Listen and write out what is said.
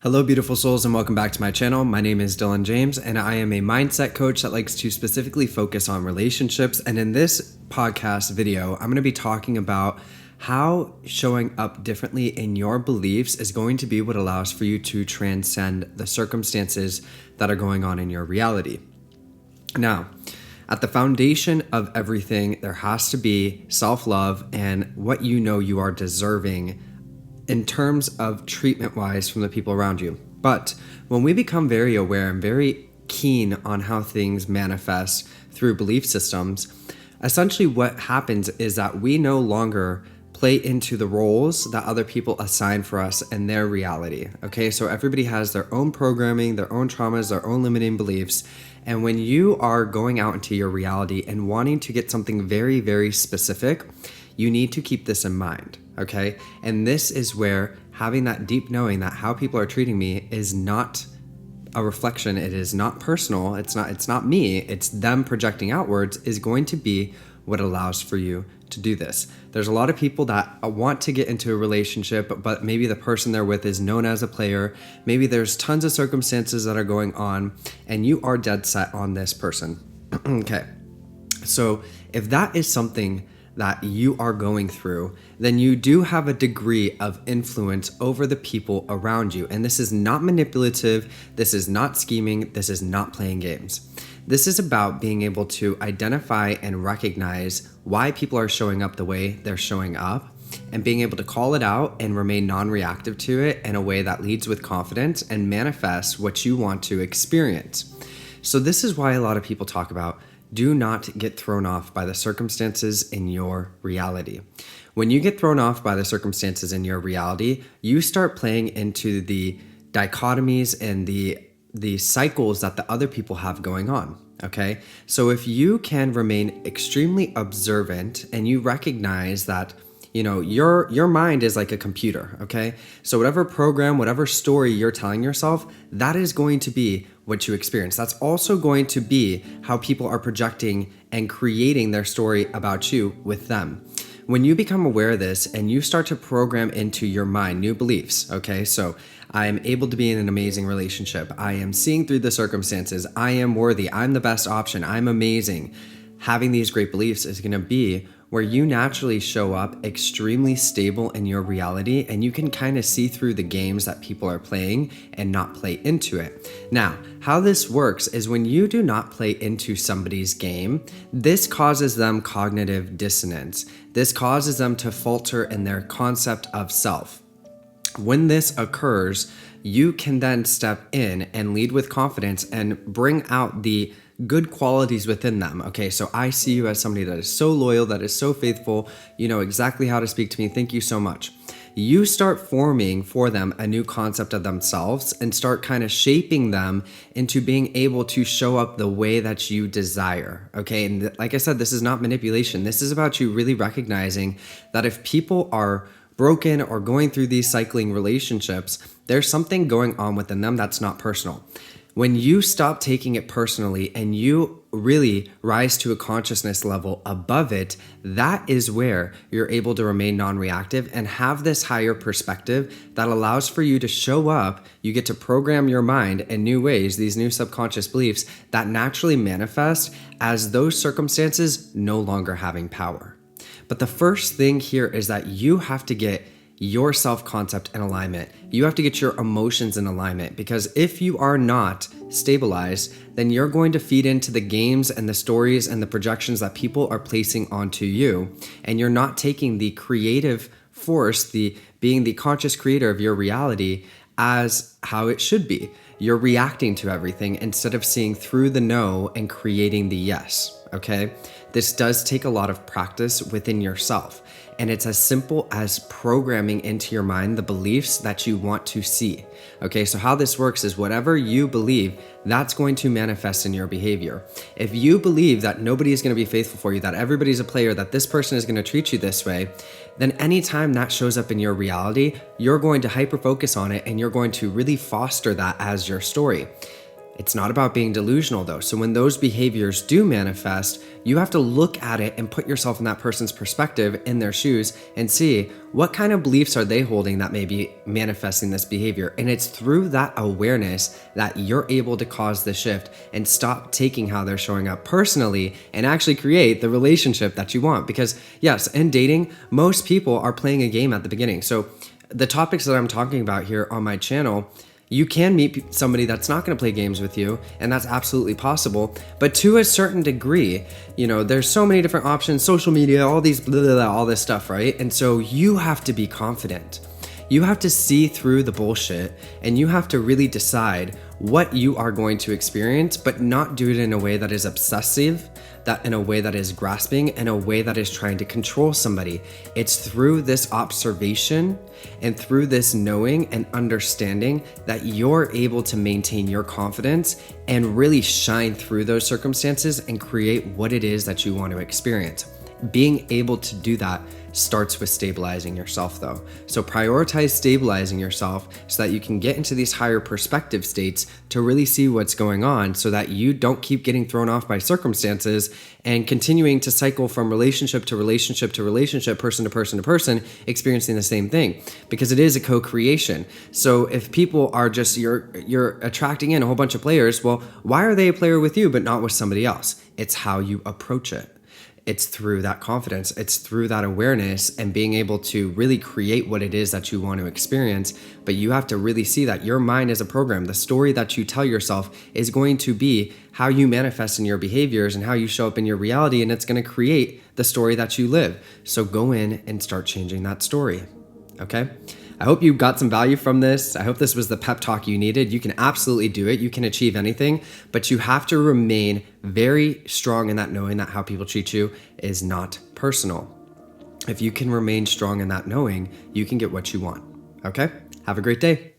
Hello, beautiful souls, and welcome back to my channel. My name is Dylan James, and I am a mindset coach that likes to specifically focus on relationships. And in this podcast video, I'm going to be talking about how showing up differently in your beliefs is going to be what allows for you to transcend the circumstances that are going on in your reality. Now, at the foundation of everything, there has to be self-love and what you know you are deserving in terms of treatment-wise from the people around you. But when we become very aware and very keen on how things manifest through belief systems, essentially what happens is that we no longer play into the roles that other people assign for us in their reality. Okay, so everybody has their own programming, their own traumas, their own limiting beliefs. And when you are going out into your reality and wanting to get something very, very specific, you need to keep this in mind. Okay, and this is where having that deep knowing that how people are treating me is not a reflection, it is not personal, it's not me, it's them projecting outwards, is going to be what allows for you to do this. There's a lot of people that want to get into a relationship, but maybe the person they're with is known as a player. Maybe there's tons of circumstances that are going on and you are dead set on this person. Okay, so if that is something that you are going through, then you do have a degree of influence over the people around you. And this is not manipulative, this is not scheming, this is not playing games. This is about being able to identify and recognize why people are showing up the way they're showing up, and being able to call it out and remain non-reactive to it in a way that leads with confidence and manifests what you want to experience. So this is why a lot of people talk about do not get thrown off by the circumstances in your reality. When you get thrown off by the circumstances in your reality, you start playing into the dichotomies and the cycles that the other people have going on. Okay, so if you can remain extremely observant and you recognize that your mind is like a computer, okay? So whatever program, whatever story you're telling yourself, that is going to be what you experience. That's also going to be how people are projecting and creating their story about you with them. When you become aware of this and you start to program into your mind new beliefs, okay? So I am able to be in an amazing relationship. I am seeing through the circumstances. I am worthy. I'm the best option. I'm amazing. Having these great beliefs is going to be where you naturally show up extremely stable in your reality, and you can kind of see through the games that people are playing and not play into it. Now, how this works is when you do not play into somebody's game, this causes them cognitive dissonance. This causes them to falter in their concept of self. When this occurs, you can then step in and lead with confidence and bring out the good qualities within them. Okay, so I see you as somebody that is so loyal, that is so faithful, you know exactly how to speak to me, thank you so much. You start forming for them a new concept of themselves and start kind of shaping them into being able to show up the way that you desire. Okay, and like I said, this is not manipulation. This is about you really recognizing that if people are broken or going through these cycling relationships, there's something going on within them that's not personal. When you stop taking it personally and you really rise to a consciousness level above it, that is where you're able to remain non-reactive and have this higher perspective that allows for you to show up. You get to program your mind in new ways, these new subconscious beliefs that naturally manifest as those circumstances no longer having power. But the first thing here is that you have to get your self-concept in alignment. You have to get your emotions in alignment, because if you are not stabilized, then you're going to feed into the games and the stories and the projections that people are placing onto you, and you're not taking the creative force, being the conscious creator of your reality as how it should be. You're reacting to everything instead of seeing through the no and creating the yes, okay? This does take a lot of practice within yourself. And it's as simple as programming into your mind the beliefs that you want to see. Okay, so how this works is whatever you believe, that's going to manifest in your behavior. If you believe that nobody is going to be faithful for you, that everybody's a player, that this person is going to treat you this way, then anytime that shows up in your reality, you're going to hyper focus on it and you're going to really foster that as your story. It's not about being delusional though. So when those behaviors do manifest, you have to look at it and put yourself in that person's perspective, in their shoes, and see what kind of beliefs are they holding that may be manifesting this behavior. And it's through that awareness that you're able to cause the shift and stop taking how they're showing up personally and actually create the relationship that you want. Because yes, in dating, most people are playing a game at the beginning. So the topics that I'm talking about here on my channel, you can meet somebody that's not going to play games with you, and that's absolutely possible. But to a certain degree, there's so many different options, social media, all these blah, blah, blah, all this stuff, right? And so you have to be confident. You have to see through the bullshit, and you have to really decide what you are going to experience, but not do it in a way that is obsessive, that in a way that is grasping, in a way that is trying to control somebody. It's through this observation and through this knowing and understanding that you're able to maintain your confidence and really shine through those circumstances and create what it is that you want to experience. Being able to do that starts with stabilizing yourself though. So prioritize stabilizing yourself so that you can get into these higher perspective states to really see what's going on, so that you don't keep getting thrown off by circumstances and continuing to cycle from relationship to relationship to relationship, person to person to person, experiencing the same thing, because it is a co-creation. So if people are just, you're attracting in a whole bunch of players, well, why are they a player with you but not with somebody else? It's how you approach it. It's through that confidence, it's through that awareness and being able to really create what it is that you want to experience. But you have to really see that your mind is a program. The story that you tell yourself is going to be how you manifest in your behaviors and how you show up in your reality, and it's going to create the story that you live. So go in and start changing that story, okay? I hope you got some value from this. I hope this was the pep talk you needed. You can absolutely do it. You can achieve anything, but you have to remain very strong in that knowing that how people treat you is not personal. If you can remain strong in that knowing, you can get what you want. Okay? Have a great day.